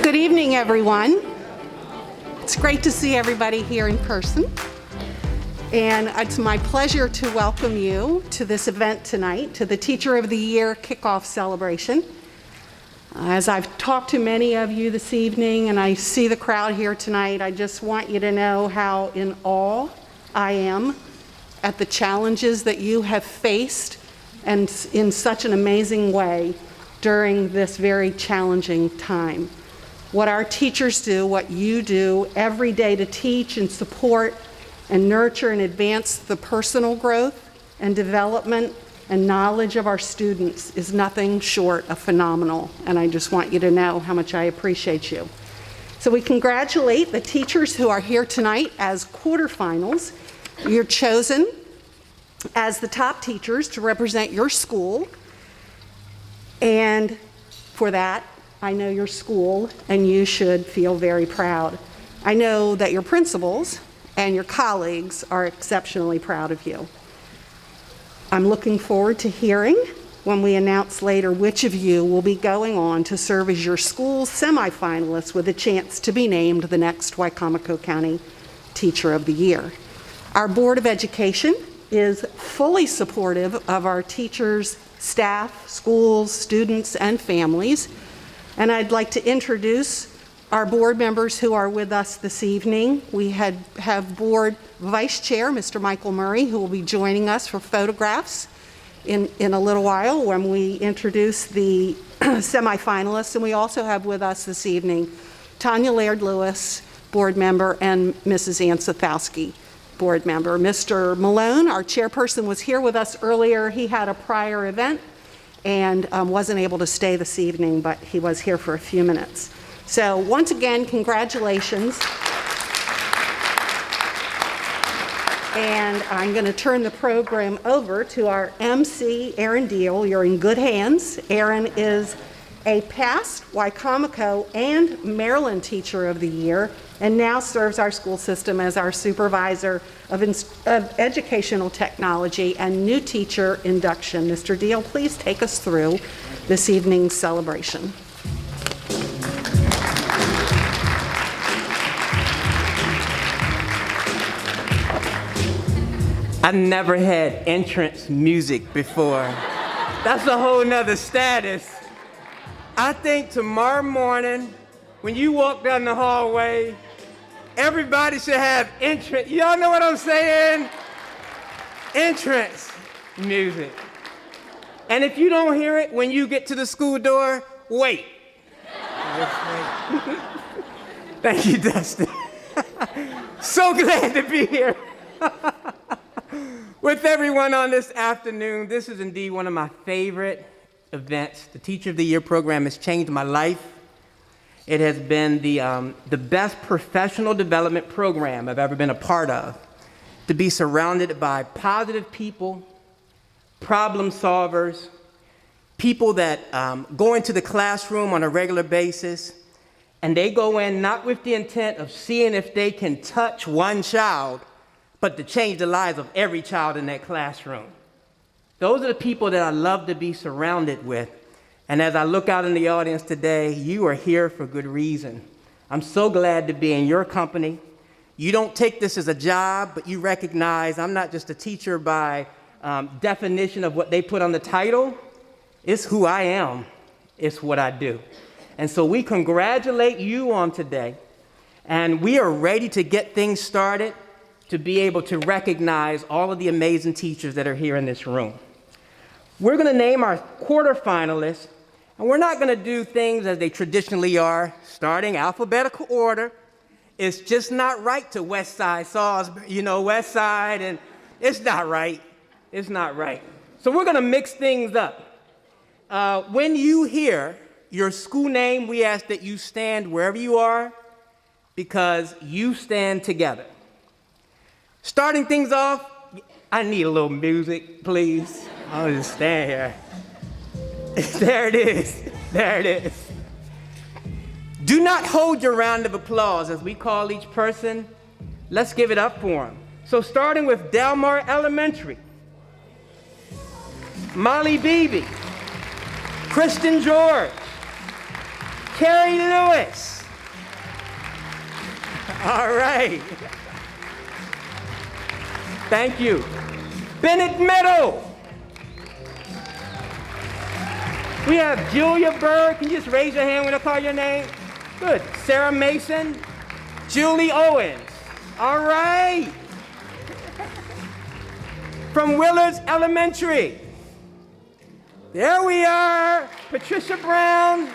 Good evening, everyone. It's great to see everybody here in person. And it's my pleasure to welcome you to this event tonight, to the Teacher of the Year kickoff celebration. As I've talked to many of you this evening and I see the crowd here tonight, I just want you to know how in awe I am at the challenges that you have faced and in such an amazing way during this very challenging time. What our teachers do, what you do every day to teach and support and nurture and advance the personal growth and development and knowledge of our students is nothing short of phenomenal. And I just want you to know how much I appreciate you. So we congratulate the teachers who are here tonight as quarterfinals. You're chosen as the top teachers to represent your school. And for that, I know your school, and you should feel very proud. I know that your principals and your colleagues are exceptionally proud of you. I'm looking forward to hearing when we announce later which of you will be going on to serve as your school's semifinalists with a chance to be named the next Wicomico County Teacher of the Year. Our Board of Education is fully supportive of our teachers, staff, schools, students, and families. And I'd like to introduce our board members who are with us this evening. We have board vice chair, Mr. Michael Murray, who will be joining us for photographs in a little while when we introduce the semifinalists. And we also have with us this evening Tanya Laird-Lewis, board member, and Mrs. Ann Sothowski, board member. Mr. Malone, our chairperson, was here with us earlier. He had a prior event and wasn't able to stay this evening, but he was here for a few minutes. So once again, congratulations. And I'm going to turn the program over to our MC, Erin Deal. You're in good hands. Erin is a past Wicomico and Maryland Teacher of the Year, and now serves our school system as our supervisor of educational technology and new teacher induction. Mr. Deal, please take us through this evening's celebration. I never had entrance music before. That's a whole nother status. I think tomorrow morning, when you walk down the hallway, everybody should have entrance. Y'all know what I'm saying? Entrance music. And if you don't hear it when you get to the school door, wait. Thank you, Dustin. So glad to be here with everyone on this afternoon. This is indeed one of my favorite events. The Teacher of the Year program has changed my life. It has been the best professional development program I've ever been a part of. To be surrounded by positive people, problem solvers, people that go into the classroom on a regular basis, and they go in not with the intent of seeing if they can touch one child, but to change the lives of every child in that classroom. Those are the people that I love to be surrounded with. And as I look out in the audience today, you are here for good reason. I'm so glad to be in your company. You don't take this as a job, but you recognize I'm not just a teacher by definition of what they put on the title. It's who I am. It's what I do. And so we congratulate you on today. And we are ready to get things started to be able to recognize all of the amazing teachers that are here in this room. We're going to name our quarterfinalists, and we're not going to do things as they traditionally are, starting alphabetical order. It's just not right to West Side, Salisbury, West Side, and it's not right. It's not right. So we're going to mix things up. When you hear your school name, we ask that you stand wherever you are, because you stand together. Starting things off, I need a little music, please. I'll just stand here. There it is. There it is. Do not hold your round of applause as we call each person. Let's give it up for them. So starting with Delmar Elementary, Molly Beebe, Kristen George, Carrie Lewis. All right. Thank you. Bennett Meadow. We have Julia Bird. Can you just raise your hand when I call your name? Good. Sarah Mason. Julie Owens. All right. From Willards Elementary. There we are. Patricia Brown,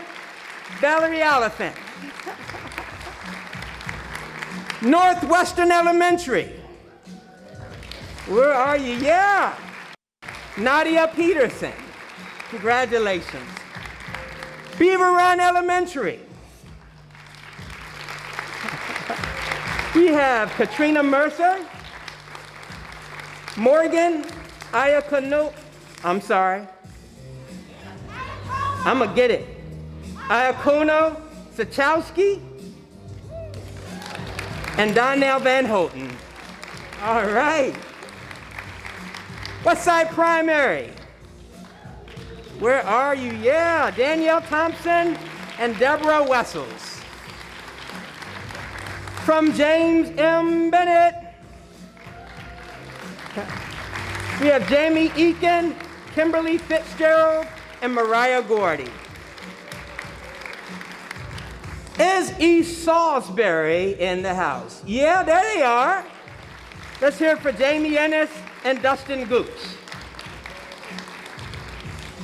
Valerie Oliphant. Northwestern Elementary. Where are you? Yeah. Nadia Peterson. Congratulations. Beaver Run Elementary. We have Katrina Mercer, Morgan Iacono, I'm sorry. I'm gonna get it. Iacono Sachowski and Donnell Van Houten. All right. Westside Primary. Where are you? Yeah, Danielle Thompson and Deborah Wessels. From James M. Bennett, we have Jamie Eakin, Kimberly Fitzgerald, and Mariah Gordy. Is East Salisbury in the house? Yeah, there they are. Let's hear it for Jamie Ennis and Dustin Gooch.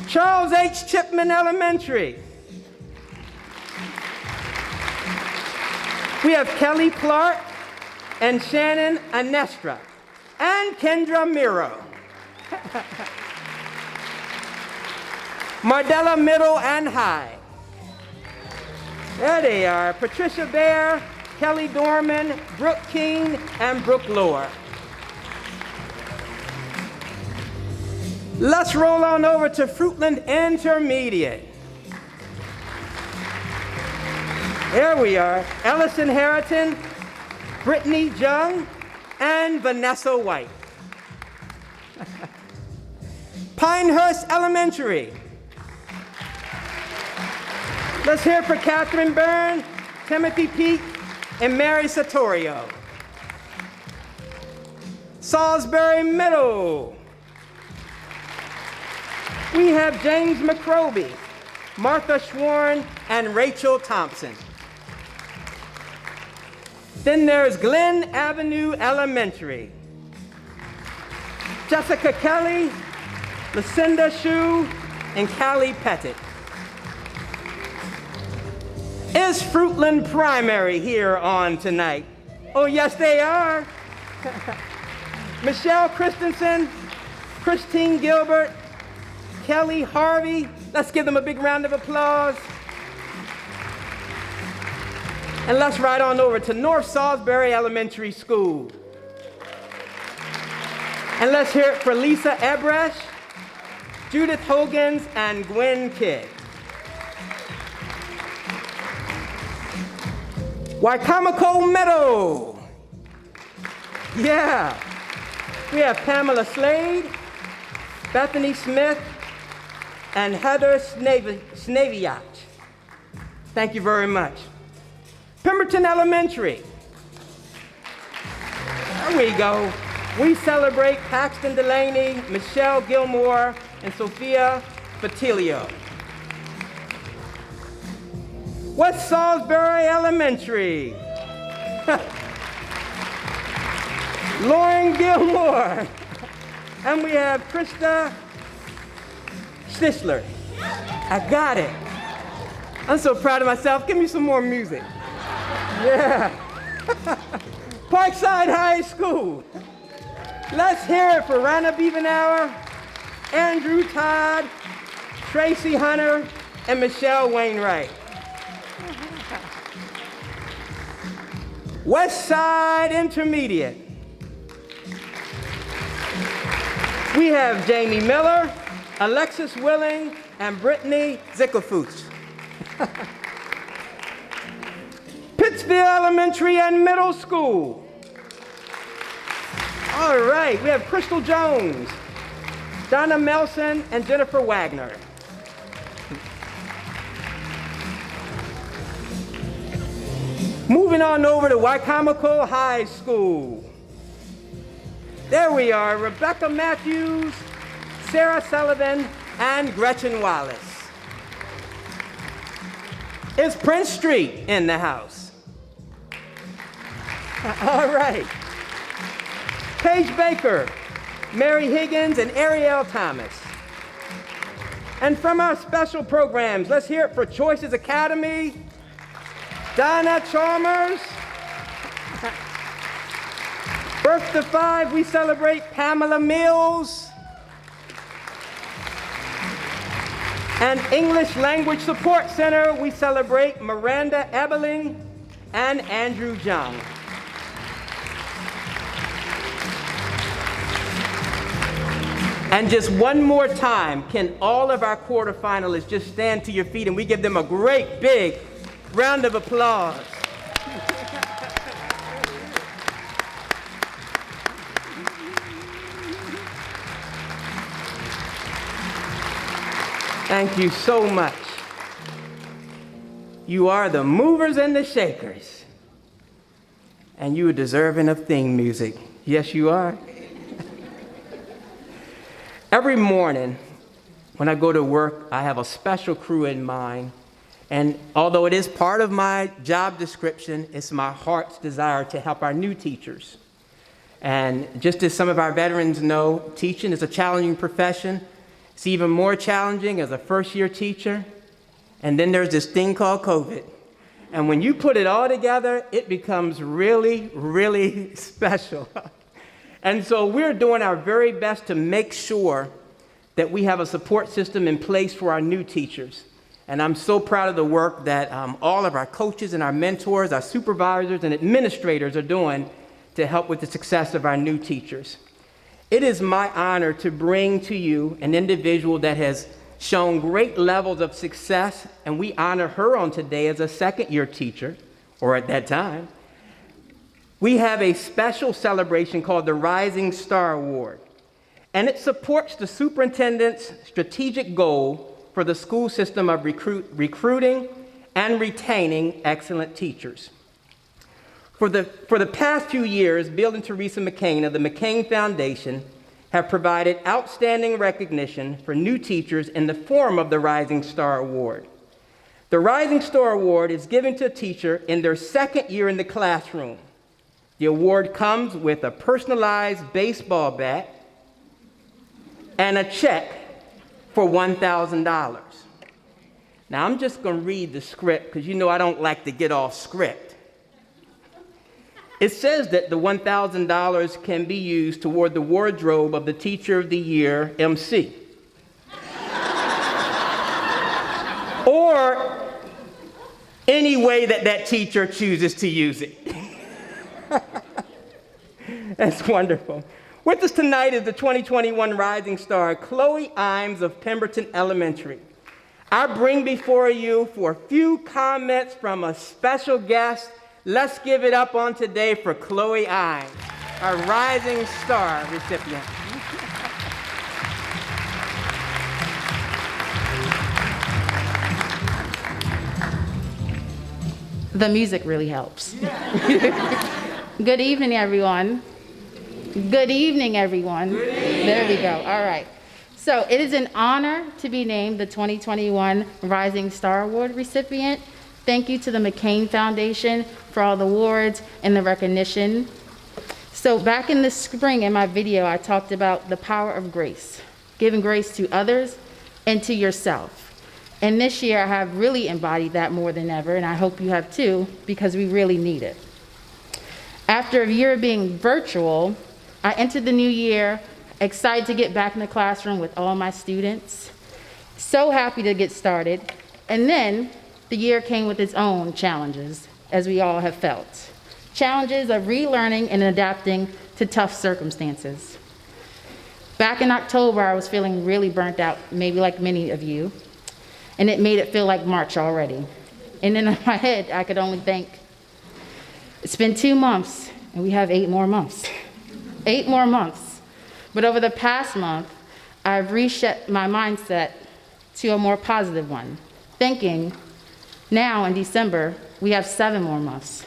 Charles H. Chipman Elementary. We have Kelly Clark and Shannon Anestra and Kendra Miro. Mardella Middle and High. There they are. Patricia Bear, Kelly Dorman, Brooke King, and Brooke Lohr. Let's roll on over to Fruitland Intermediate. There we are. Ellison Harrington, Brittany Jung, and Vanessa White. Pinehurst Elementary. Let's hear it for Catherine Byrne, Timothy Peake, and Mary Satorio. Salisbury Middle. We have James McRoby, Martha Schwarn, and Rachel Thompson. Then there's Glen Avenue Elementary. Jessica Kelly, Lucinda Shue, and Callie Pettit. Is Fruitland Primary here on tonight? Oh, yes, they are. Michelle Christensen, Christine Gilbert, Kelly Harvey. Let's give them a big round of applause. And let's ride on over to North Salisbury Elementary School. And let's hear it for Lisa Ebresh, Judith Hogans, and Gwen Kidd. Wicomico Meadow. Yeah. We have Pamela Slade, Bethany Smith, and Heather Snaviach. Thank you very much. Pemberton Elementary. There we go. We celebrate Paxton Delaney, Michelle Gilmore, and Sophia Fatilio. West Salisbury Elementary. Lauren Gilmore. And we have Krista Schnitzler. I got it. I'm so proud of myself. Give me some more music. Yeah. Parkside High School. Let's hear it for Rana Beavenauer, Andrew Todd, Tracy Hunter, and Michelle Wainwright. West Side Intermediate. We have Jamie Miller, Alexis Willing, and Brittany Zickelfuts. Pittsfield Elementary and Middle School. All right, we have Crystal Jones, Donna Melson, and Jennifer Wagner. Moving on over to Wicomico High School. There we are, Rebecca Matthews, Sarah Sullivan, and Gretchen Wallace. Is Prince Street in the house? All right. Paige Baker, Mary Higgins, and Ariel Thomas. And from our special programs, let's hear it for Choices Academy, Donna Chalmers. Birth to 5, we celebrate Pamela Mills. And English Language Support Center, we celebrate Miranda Ebeling and Andrew Jung. And just one more time, can all of our quarterfinalists just stand to your feet and we give them a great big round of applause. Thank you so much. You are the movers and the shakers. And you are deserving of theme music. Yes, you are. Every morning when I go to work, I have a special crew in mind. And although it is part of my job description, it's my heart's desire to help our new teachers. And just as some of our veterans know, teaching is a challenging profession. It's even more challenging as a first-year teacher. And then there's this thing called COVID. And when you put it all together, it becomes really, really special. And so we're doing our very best to make sure that we have a support system in place for our new teachers. And I'm so proud of the work that all of our coaches and our mentors, our supervisors and administrators are doing to help with the success of our new teachers. It is my honor to bring to you an individual that has shown great levels of success, and we honor her on today as a second-year teacher, or at that time. We have a special celebration called the Rising Star Award, and it supports the superintendent's strategic goal for the school system of recruiting and retaining excellent teachers. For the past few years, Bill and Teresa McCain of the McCain Foundation have provided outstanding recognition for new teachers in the form of the Rising Star Award. The Rising Star Award is given to a teacher in their second year in the classroom. The award comes with a personalized baseball bat and a check for $1,000. Now, I'm just going to read the script because you know I don't like to get off script. It says that the $1,000 can be used toward the wardrobe of the Teacher of the Year MC. Or any way that that teacher chooses to use it. That's wonderful. With us tonight is the 2021 Rising Star, Chloe Imes of Pemberton Elementary. I bring before you for a few comments from a special guest. Let's give it up on today for Chloe Imes, our Rising Star recipient. The music really helps. Good evening, everyone. Good evening, everyone. Good evening. There we go. All right. So it is an honor to be named the 2021 Rising Star Award recipient. Thank you to the McCain Foundation for all the awards and the recognition. So back in the spring in my video, I talked about the power of grace, giving grace to others and to yourself. And this year I have really embodied that more than ever, and I hope you have too, because we really need it. After a year of being virtual, I entered the new year excited to get back in the classroom with all my students. So happy to get started. And then the year came with its own challenges, as we all have felt. Challenges of relearning and adapting to tough circumstances. Back in October, I was feeling really burnt out, maybe like many of you, and it made it feel like March already. And then in my head, I could only think, it's been 2 months, and we have 8 more months. 8 more months. But over the past month, I've reset my mindset to a more positive one, thinking now in December, we have 7 more months.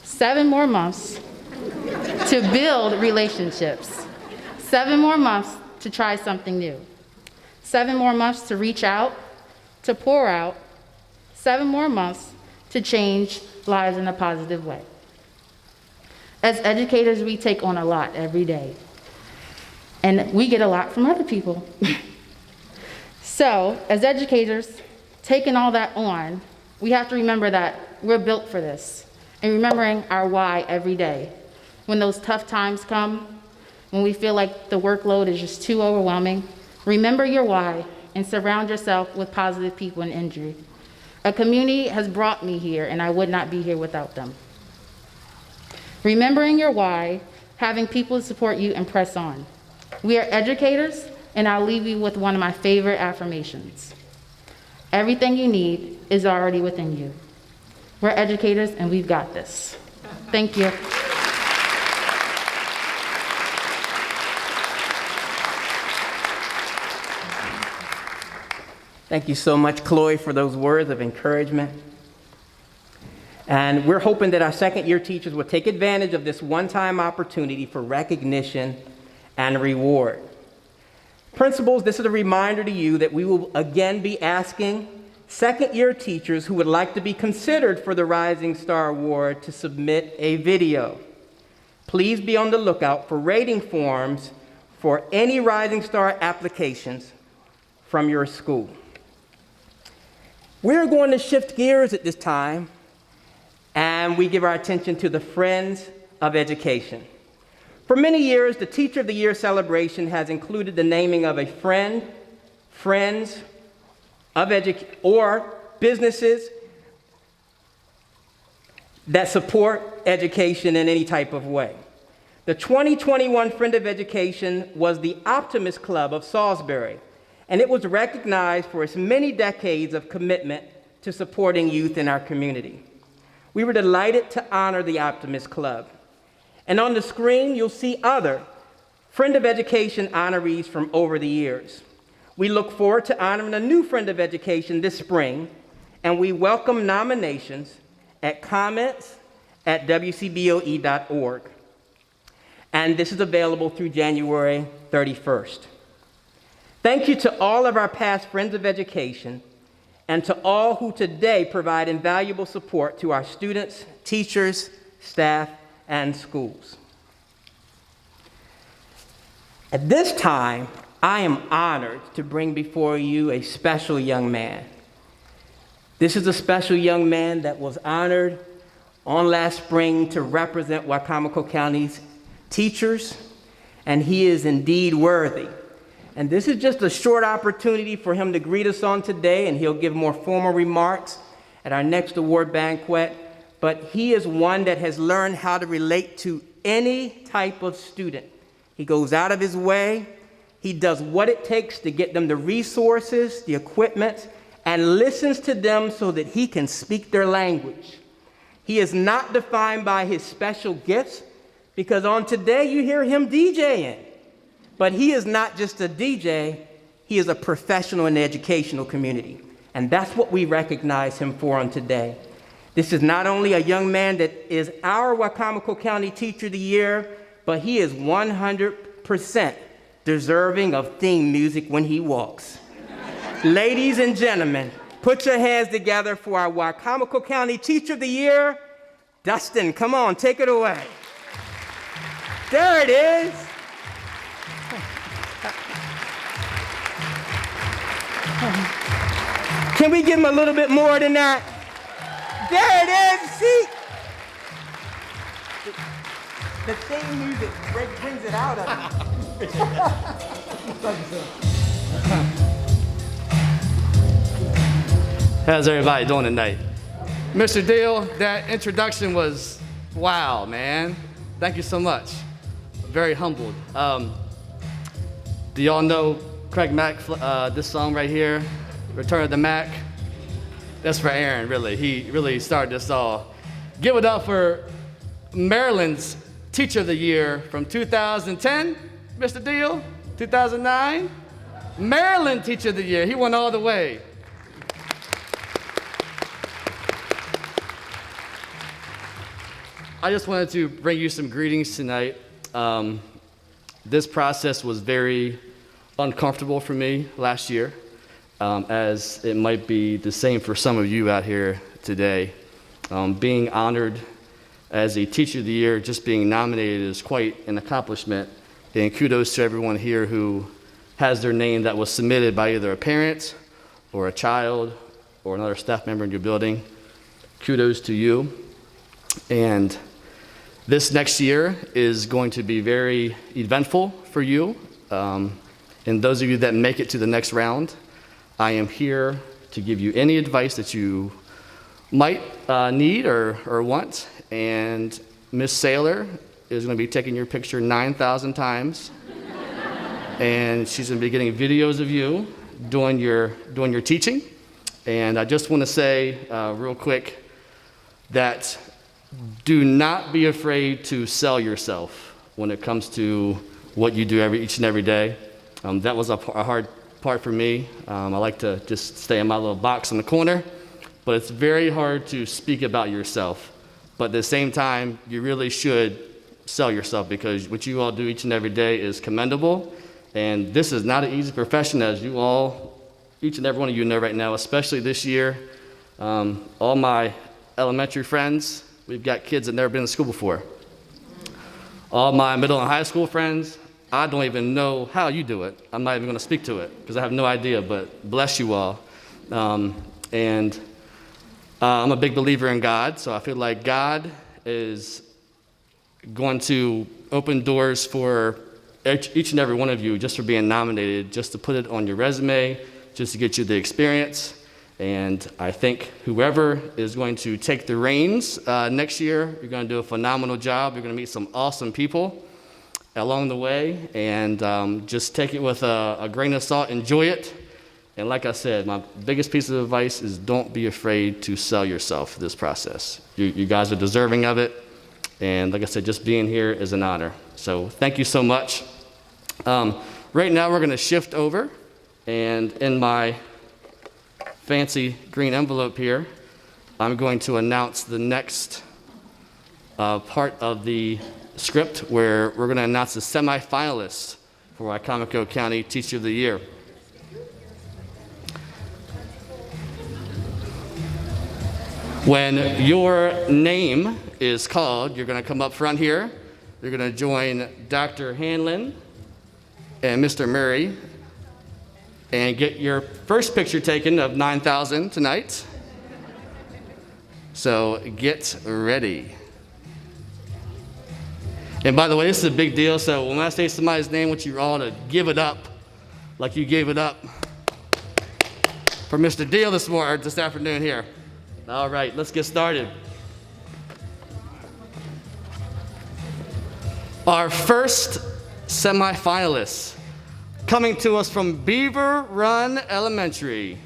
7 more months to build relationships, 7 more months to try something new, 7 more months to reach out, to pour out, 7 more months to change lives in a positive way. As educators, we take on a lot every day, and we get a lot from other people. So, as educators, taking all that on, we have to remember that we're built for this, and remembering our why every day. When those tough times come, when we feel like the workload is just too overwhelming, remember your why and surround yourself with positive people in injury. A community has brought me here, and I would not be here without them. Remembering your why, having people support you, and press on. We are educators, and I'll leave you with one of my favorite affirmations. Everything you need is already within you. We're educators, and we've got this. Thank you. Thank you so much, Chloe, for those words of encouragement. And we're hoping that our second-year teachers will take advantage of this one-time opportunity for recognition and reward. Principals, this is a reminder to you that we will again be asking second-year teachers who would like to be considered for the Rising Star Award to submit a video. Please be on the lookout for rating forms for any Rising Star applications from your school. We're going to shift gears at this time, and we give our attention to the Friends of Education. For many years, the Teacher of the Year celebration has included the naming of a friend, friends of or businesses that support education in any type of way. The 2021 Friend of Education was the Optimist Club of Salisbury, and it was recognized for its many decades of commitment to supporting youth in our community. We were delighted to honor the Optimist Club. And on the screen, you'll see other Friend of Education honorees from over the years. We look forward to honoring a new Friend of Education this spring, and we welcome nominations at comments@wcboe.org. And this is available through January 31st. Thank you to all of our past Friends of Education and to all who today provide invaluable support to our students, teachers, staff, and schools. At this time, I am honored to bring before you a special young man. This is a special young man that was honored on last spring to represent Wicomico County's teachers, and he is indeed worthy. And this is just a short opportunity for him to greet us on today, and he'll give more formal remarks at our next award banquet. But he is one that has learned how to relate to any type of student. He goes out of his way. He does what it takes to get them the resources, the equipment, and listens to them so that he can speak their language. He is not defined by his special gifts, because on today you hear him DJing. But he is not just a DJ, he is a professional in the educational community. And that's what we recognize him for on today. This is not only a young man that is our Wicomico County Teacher of the Year, but he is 100% deserving of theme music when he walks. Ladies and gentlemen, put your hands together for our Wicomico County Teacher of the Year, Dustin. Come on, take it away. There it is. Can we give him a little bit more than that? There it is, see? The theme music brings it out of me. How's everybody doing tonight? Mr. Deal, that introduction was wow, man. Thank you so much. Very humbled. Do y'all know Craig Mack, this song right here, Return of the Mac? That's for Aaron, really. He really started this all. Give it up for Maryland's Teacher of the Year from 2010, Mr. Deal, 2009. Maryland Teacher of the Year, he went all the way. I just wanted to bring you some greetings tonight. This process was very uncomfortable for me last year, as it might be the same for some of you out here today. Being honored as a Teacher of the Year, just being nominated is quite an accomplishment, and kudos to everyone here who has their name that was submitted by either a parent or a child or another staff member in your building. Kudos to you. And this next year is going to be very eventful for you. And those of you that make it to the next round, I am here to give you any advice that you might need or want. And Miss Saylor is going to be taking your picture 9,000 times. And she's going to be getting videos of you doing your teaching. And I just want to say real quick that do not be afraid to sell yourself when it comes to what you do each and every day. That was a hard part for me. I like to just stay in my little box in the corner, but it's very hard to speak about yourself. But at the same time, you really should sell yourself, because what you all do each and every day is commendable. And this is not an easy profession, as you all, each and every one of you know right now, especially this year. All my elementary friends, we've got kids that never been to school before. All my middle and high school friends, I don't even know how you do it. I'm not even going to speak to it because I have no idea, but bless you all. And I'm a big believer in God, so I feel like God is going to open doors for each and every one of you just for being nominated, just to put it on your resume, just to get you the experience. And I think whoever is going to take the reins next year, you're going to do a phenomenal job. You're going to meet some awesome people along the way, and just take it with a grain of salt, enjoy it. And like I said, my biggest piece of advice is don't be afraid to sell yourself for this process. You guys are deserving of it. And like I said, just being here is an honor. So thank you so much. Right now we're going to shift over, and in my fancy green envelope here, I'm going to announce the next part of the script, where we're going to announce the semifinalists for Wicomico County Teacher of the Year. When your name is called, you're going to come up front here. You're going to join Dr. Hanlon and Mr. Murray and get your first picture taken of 9,000 tonight. So get ready. And by the way, this is a big deal, so when I say somebody's name, I want you all to give it up like you gave it up for Mr. Deal this afternoon here. All right, let's get started. Our first semifinalists, coming to us from Beaver Run Elementary,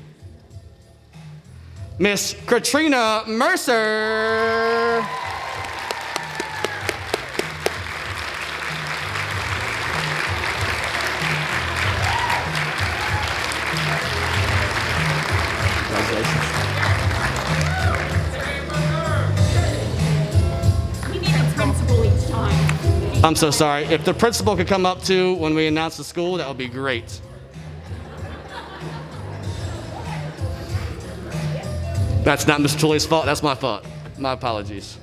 Miss Katrina Mercer. I'm so sorry. If the principal could come up too when we announce the school, that would be great. That's not Mr. Tully's fault, that's my fault. My apologies.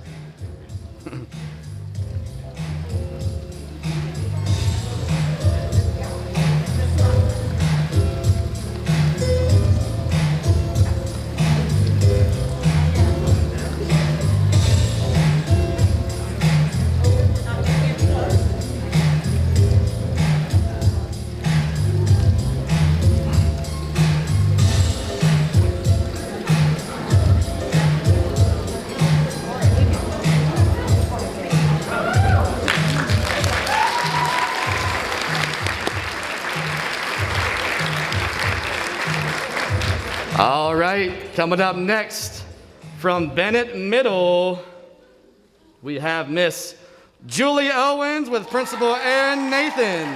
All right, coming up next from Bennett Middle, we have Miss Julie Owens with Principal Aaron Nathan.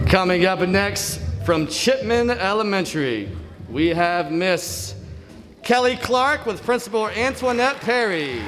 Coming up next from Chipman Elementary, we have Miss Kelly Clark with Principal Antoinette Perry.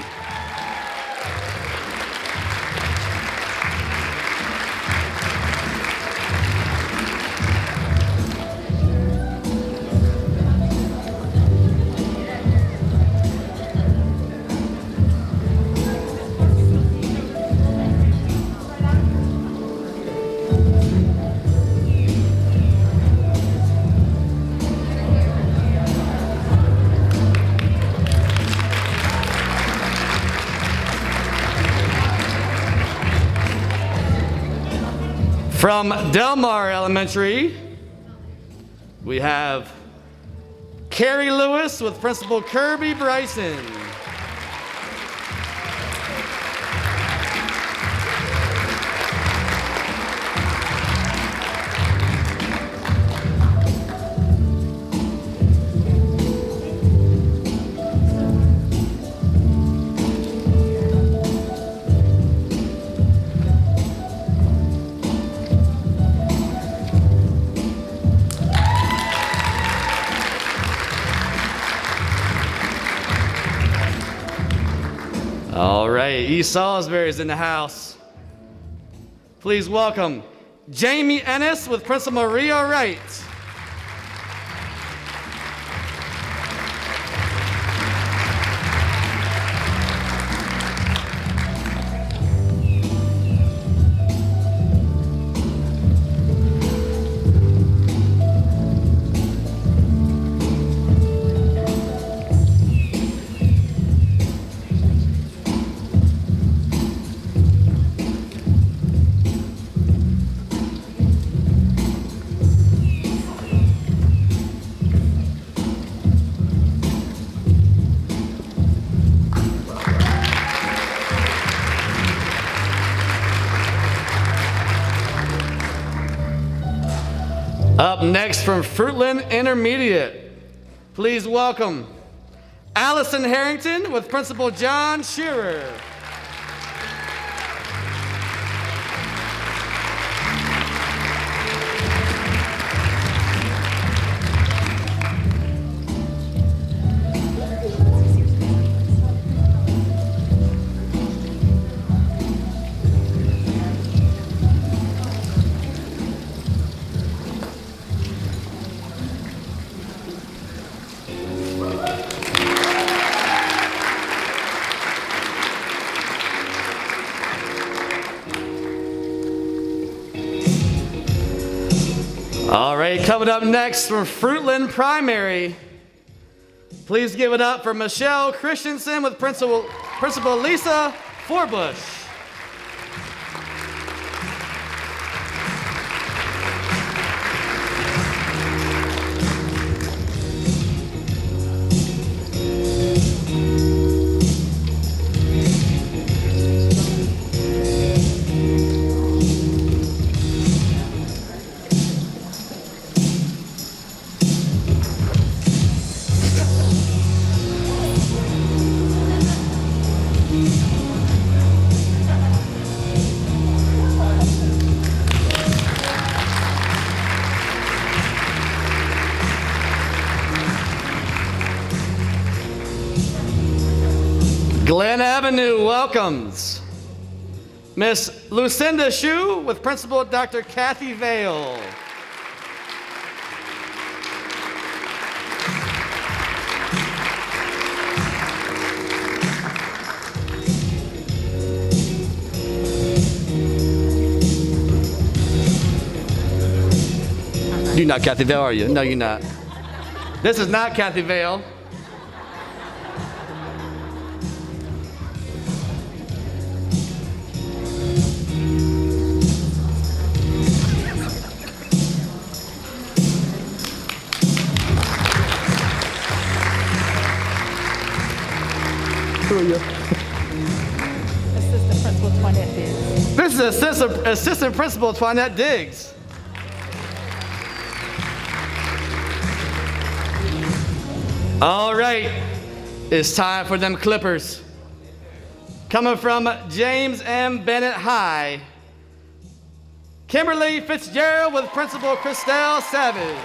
From Delmar Elementary, we have Carrie Lewis with Principal Kirby Bryson. All right, East Salisbury is in the house. Please welcome Jamie Ennis with Principal Maria Wright. Up next from Fruitland Intermediate, please welcome Allison Harrington with Principal John Shearer. All right, coming up next from Fruitland Primary, please give it up for Michelle Christensen with Principal Lisa Forbush. Glen Avenue welcomes Miss Lucinda Shue with Principal Dr. Kathy Vale. You're not Kathy Vale, are you? No, you're not. This is not Kathy Vale. Who are you? Assistant Principal Toinette Diggs. This is Assistant Principal Toinette Diggs. All right, it's time for them Clippers. Coming from James M. Bennett High, Kimberly Fitzgerald with Principal Christelle Savage.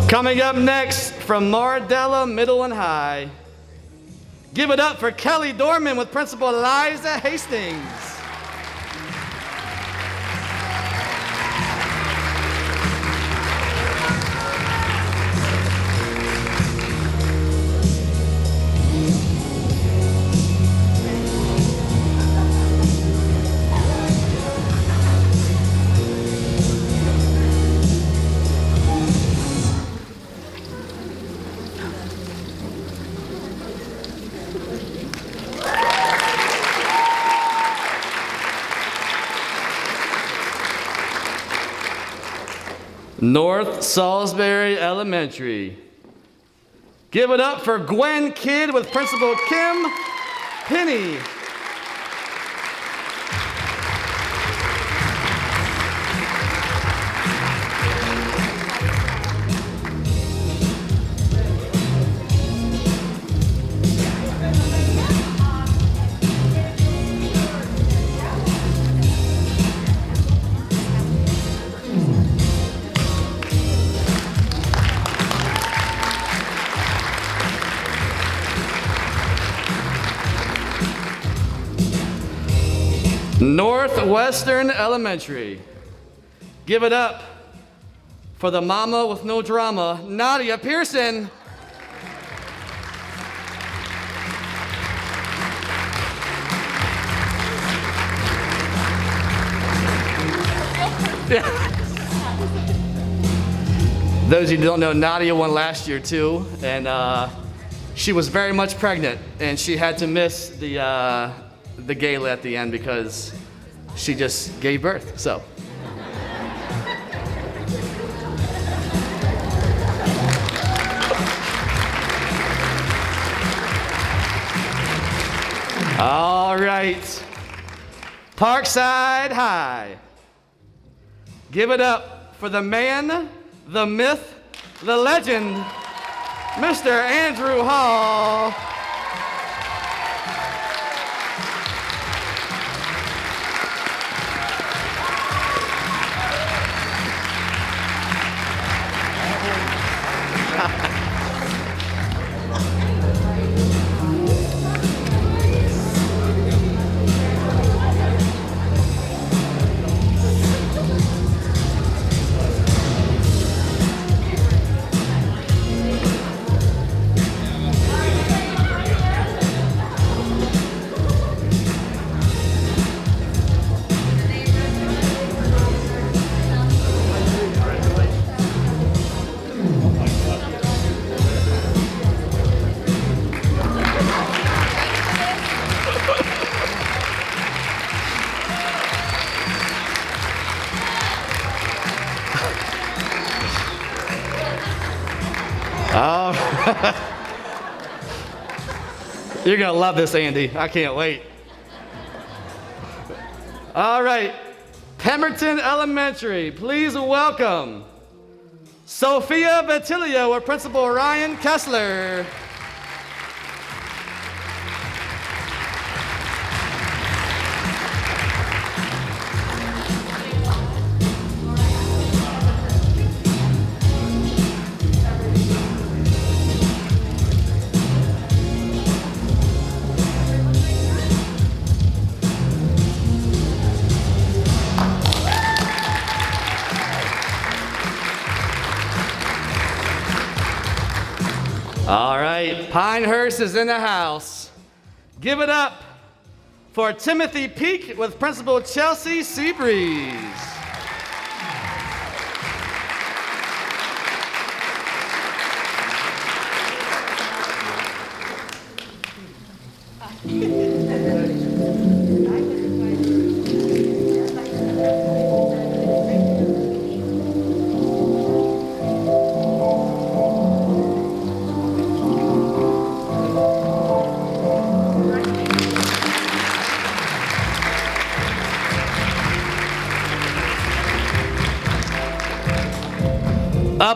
Coming up next from Mardella Middle and High, give it up for Kelly Dorman with Principal Eliza Hastings. North Salisbury Elementary. Give it up for Gwen Kidd with Principal Kim Penny. Northwestern Elementary. Give it up for the mama with no drama, Nadia Pearson. Those of you who don't know, Nadia won last year too, and she was very much pregnant, and she had to miss the gala at the end because she just gave birth, so. All right, Parkside High. Give it up for the man, the myth, the legend, Mr. Andrew Hall. You're gonna love this, Andy. I can't wait. All right, Pemberton Elementary, please welcome Sophia Batilio or Principal Ryan Kessler. All right, Pinehurst is in the house. Give it up for Timothy Peak with Principal Chelsea Seabreeze.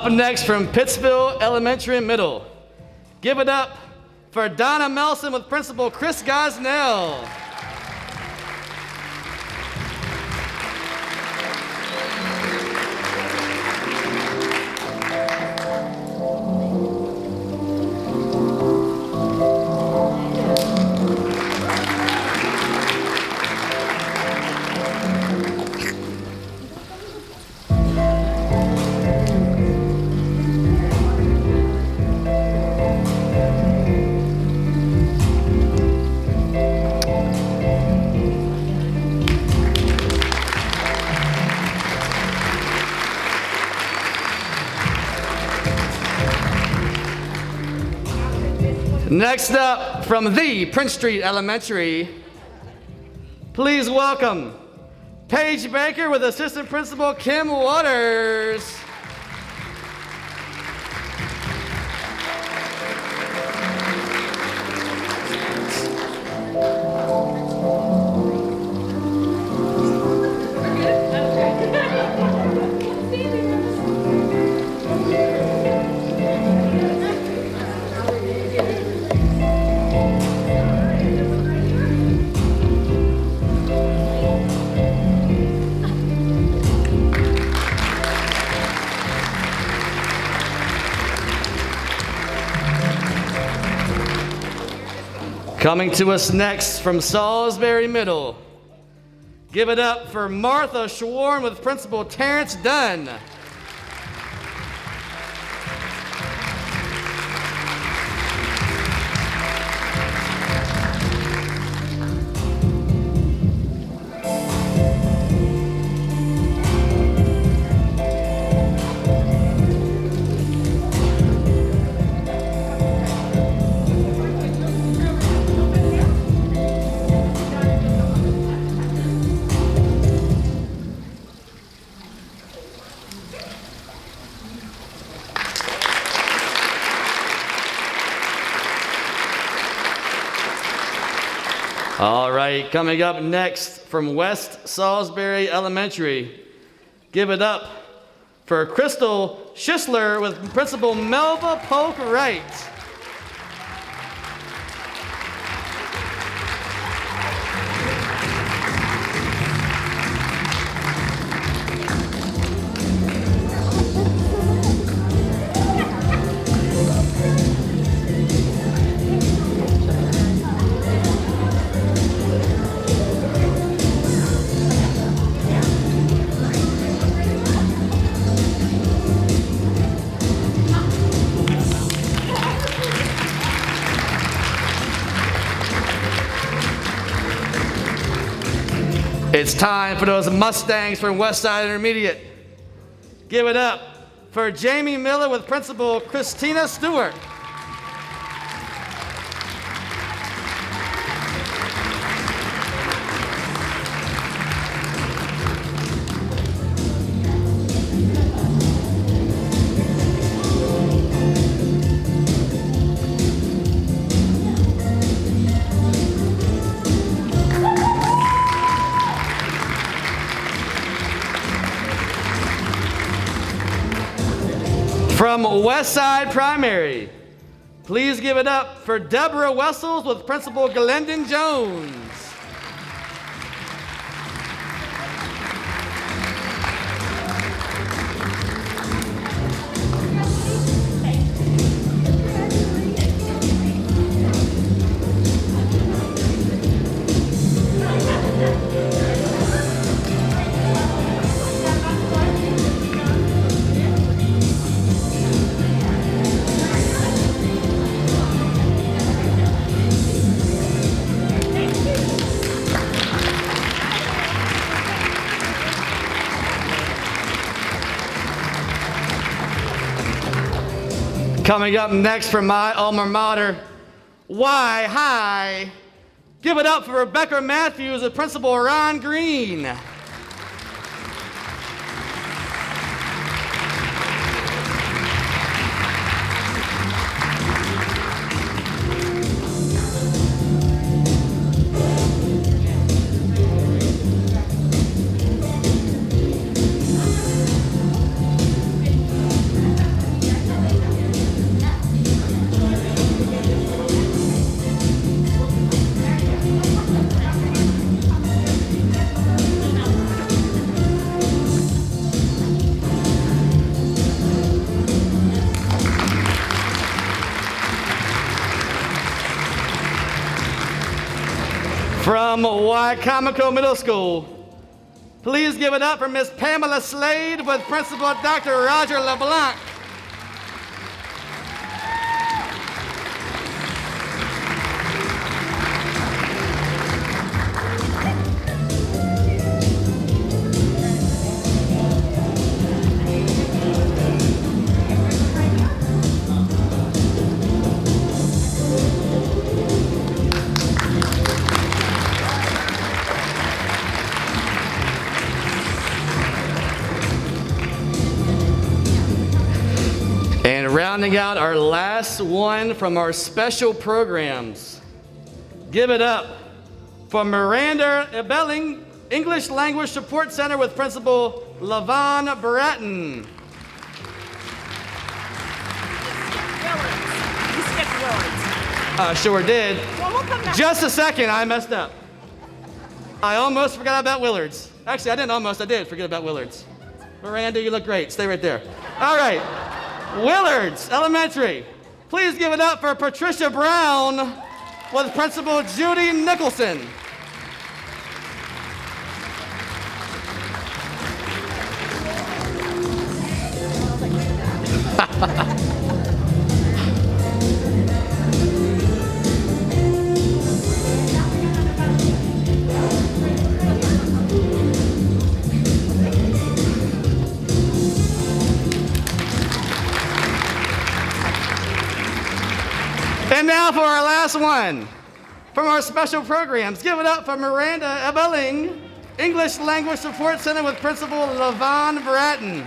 Up next from Pittsville Elementary and Middle. Give it up for Donna Melson with Principal Chris Gosnell. Next up, from the Prince Street Elementary, please welcome Paige Baker with Assistant Principal Kim Waters. Coming to us next from Salisbury Middle. Give it up for Martha Schwarm with Principal Terrence Dunn. All right, coming up next from West Salisbury Elementary, give it up for Crystal Schisler with Principal Melva Polk Wright. It's time for those Mustangs from Westside Intermediate. Give it up for Jamie Miller with Principal Christina Stewart. From Westside Primary, please give it up for Deborah Wessels with Principal Glendon Jones. Coming up next from my alma mater, Why High. Give it up for Rebecca Matthews with Principal Ron Green. From Wicomico Middle School, please give it up for Miss Pamela Slade with Principal Dr. Roger LeBlanc. And rounding out our last one from our special programs, give it up for Miranda Ebelling, English Language Support Center with Principal LaVon Bratton. You skipped Willards. Sure did. Well, we'll come back. Just a second, I messed up. I almost forgot about Willards. Actually, I didn't almost, I did forget about Willards. Miranda, you look great. Stay right there. All right. Willards Elementary. Please give it up for Patricia Brown with Principal Judy Nicholson. And now for our last one from our special programs. Give it up for Miranda Ebelling, English Language Support Center with Principal LaVon Bratton.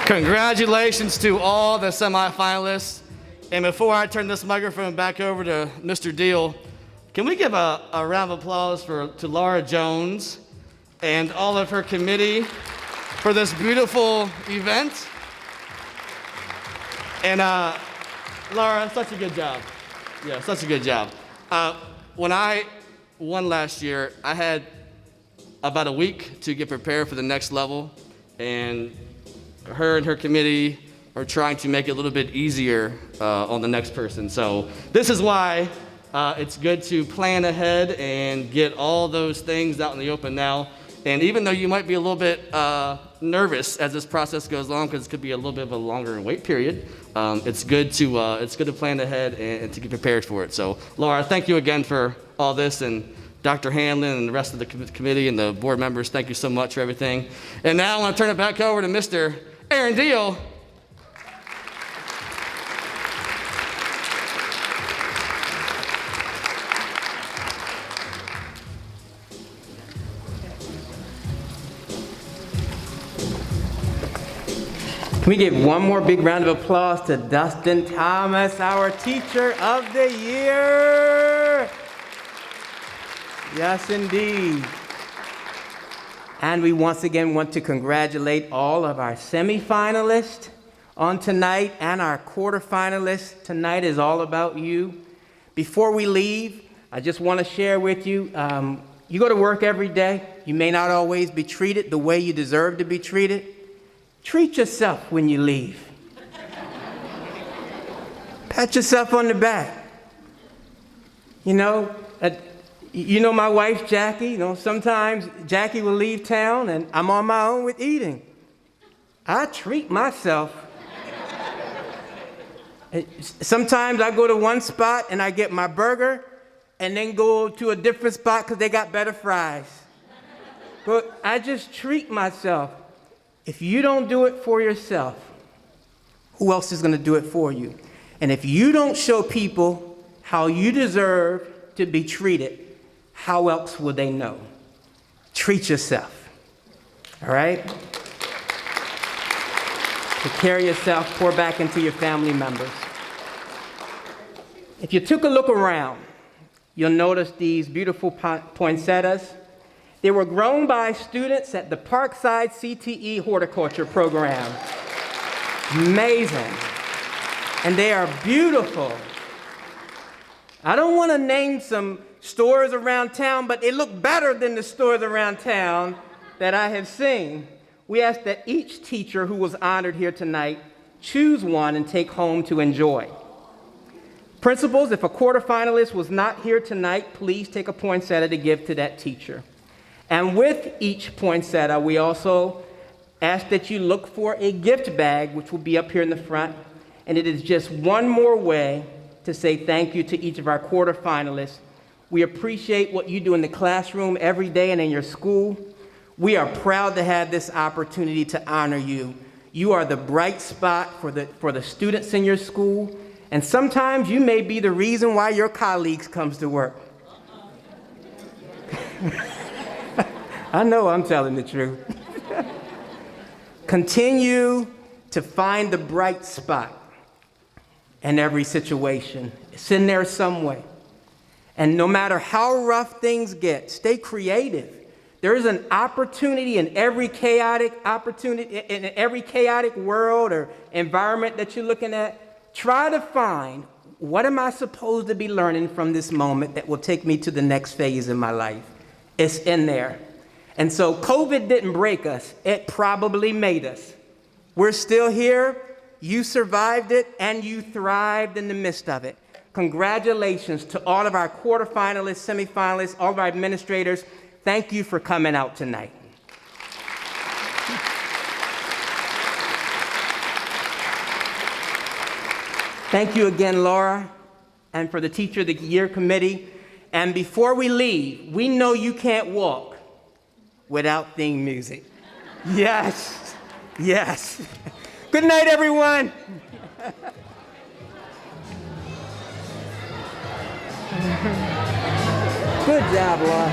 Congratulations to all the semifinalists. And before I turn this microphone back over to Mr. Deal, can we give a round of applause to Laura Jones and all of her committee for this beautiful event? And Laura, such a good job. Yeah, such a good job. When I won last year, I had about a week to get prepared for the next level, and her and her committee are trying to make it a little bit easier on the next person. So this is why it's good to plan ahead and get all those things out in the open now. And even though you might be a little bit nervous as this process goes on, because it could be a little bit of a longer wait period, it's good to plan ahead and to get prepared for it. So Laura, thank you again for all this, and Dr. Hanlon and the rest of the committee and the board members, thank you so much for everything. And now I want to turn it back over to Mr. Aaron Deal. Can we give one more big round of applause to Dustin Thomas, our Teacher of the Year? Yes, indeed. And we once again want to congratulate all of our semifinalists on tonight and our quarterfinalists. Tonight is all about you. Before we leave, I just want to share with you, you go to work every day. You may not always be treated the way you deserve to be treated. Treat yourself when you leave. Pat yourself on the back. You know my wife, Jackie, sometimes Jackie will leave town and I'm on my own with eating. I treat myself. Sometimes I go to one spot and I get my burger and then go to a different spot because they got better fries. But I just treat myself. If you don't do it for yourself, who else is going to do it for you? And if you don't show people how you deserve to be treated, how else will they know? Treat yourself. All right? Take care of yourself, pour back into your family members. If you took a look around, you'll notice these beautiful poinsettias. They were grown by students at the Parkside CTE Horticulture Program. Amazing. And they are beautiful. I don't want to name some stores around town, but they look better than the stores around town that I have seen. We ask that each teacher who was honored here tonight choose one and take home to enjoy. Principals, if a quarterfinalist was not here tonight, please take a poinsettia to give to that teacher. And with each poinsettia, we also ask that you look for a gift bag, which will be up here in the front. And it is just one more way to say thank you to each of our quarterfinalists. We appreciate what you do in the classroom every day and in your school. We are proud to have this opportunity to honor you. You are the bright spot for the students in your school, and sometimes you may be the reason why your colleagues comes to work. I know I'm telling the truth. Continue to find the bright spot in every situation. It's in there some way. And no matter how rough things get, stay creative. There is an opportunity in every chaotic world or environment that you're looking at. Try to find, what am I supposed to be learning from this moment that will take me to the next phase in my life? It's in there. And so COVID didn't break us. It probably made us. We're still here. You survived it, and you thrived in the midst of it. Congratulations to all of our quarterfinalists, semifinalists, all of our administrators. Thank you for coming out tonight. Thank you again, Laura, and for the Teacher of the Year Committee. And before we leave, we know you can't walk without theme music. Yes, yes. Good night, everyone. Good job, Laura.